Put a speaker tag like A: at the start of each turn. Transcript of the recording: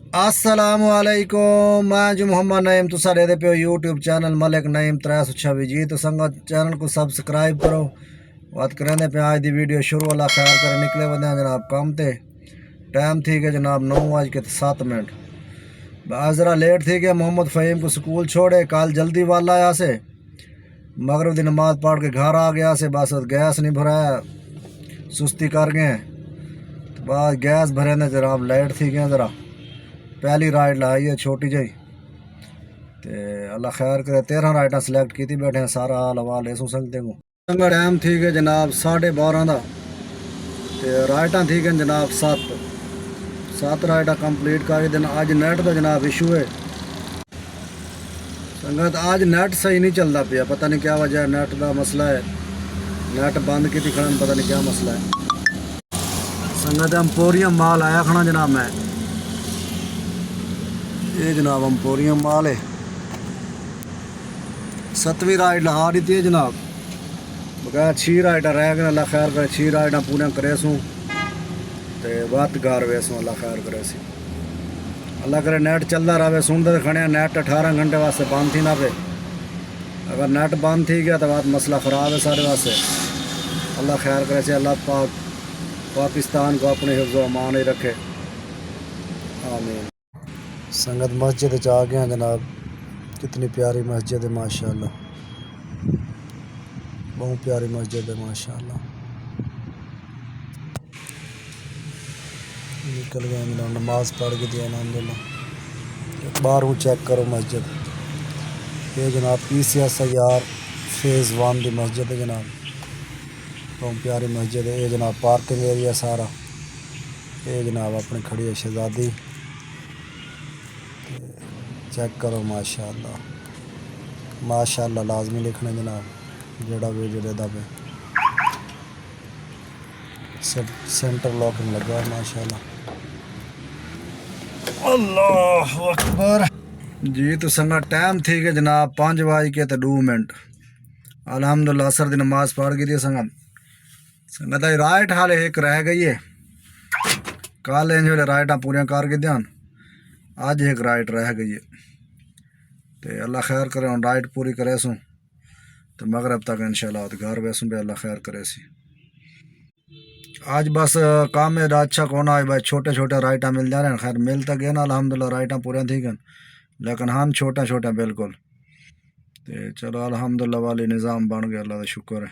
A: असलामुअलैकुम, मैं जो मोहम्मद नईम तुसा दे पे यूट्यूब चैनल मलिक नईम 326 जी। तो संगत चैनल को सब्सक्राइब करो। बात करें पे आज दी वीडियो शुरू वाला ख्याल कर निकले बंदे जनाब काम ते टाइम थी गया जनाब 9:07। आज ज़रा लेट थी गया। मोहम्मद फ़हीम को स्कूल छोड़े कल जल्दी वाला आया से मगरब की नमाज पढ़ के घर आ गया से बस गैस नहीं भराया, सुस्ती कर गए। तो बस गैस भरे ने जनाब लेट थी गया। ज़रा पहली राइड लाई है छोटी जी। तो अल्लाह खैर करे 13 राइटा सिलेक्ट की बैठे हैं। सारा हाल हवाल ले सकते को चंगा टाइम थी गए जनाब 12:30 का। तो राइटा थी गए जनाब 7 राइटा कंप्लीट कर दिन। अज नैट का जनाब इशू है संगत। आज नेट सही नहीं चलता पिया, पता नहीं क्या वजह है। नेट का मसला है, नेट बंद की खड़ा, पता नहीं क्या मसला है संगत। एम्पोरियम माल आया खड़ा जनाब। मैं ये जनाब एम्पोरियम माल है। 7वीं राइड लहा दी है जनाब। बगैर 6 राइडा रह गए। अल्लाह खैर करे 6 राइडा पूरे करे सूँ तो वत घर वेसूँ। अल्लाह खैर करे सी, अल्लाह करे नेट चलता रहे। सुनते खड़े नेट 18 घंटे वास्ते बंद थी ना पे। अगर नेट बंद थी गया तो बात मसला ख़राब है सारे वास्ते। अल्लाह खैर करे से, अल्लाह पाक पाकिस्तान को अपने हिफ्ज़ व अमान ही रखे, आमीन। संगत मस्जिद आ गए हैं जनाब। कितनी प्यारी मस्जिद है माशाल्लाह, बहुत प्यारी मस्जिद है माशाल्लाह। निकल गए जनाब, नमाज पढ़ के दिया अलहमदुलिल्लाह। बाहर वो चेक करो मस्जिद। ये जनाब PCSIR फेज़ 1 की मस्जिद है जनाब। बहुत प्यारी मस्जिद है। ये जनाब पार्किंग एरिया सारा। ये जनाब अपनी खड़ी है शहजादी। चेक करो माशाल्लाह, माशाल्लाह लाजमी लिखना जनाब। जेड़ा भी जेड़े दा पे सेंटर लॉकिंग लगा है माशाल्लाह। अल्लाह अकबर जी। तो संगा टाइम थी कि जनाब 5:02। अल्हम्दुलिल्लाह असर की नमाज पढ़ गई थी संगत। संगत राइट हाल एक रह गई है। कल इंज वे राइटा पूरी कर गई ध्यान, अज एक राइट रह गई है। तो अल्लाह खैर करे हम राइट पूरी करे सूँ तो मगरब तक इंशाल्लाह घर वैसूँ भी अल्लाह खैर करे सी। आज बस काम में अच्छा कौन आए भाई, छोटे छोटे राइटा मिल जा रहे हैं। खैर मिल तो गए ना अल्हम्दुलिल्लाह, राइटा पूरे थी गए लेकिन हम छोटे छोटे बिल्कुल। तो चलो अल्हम्दुलिल्लाह वाली निज़ाम बन गया, अल्लाह का शुक्र है।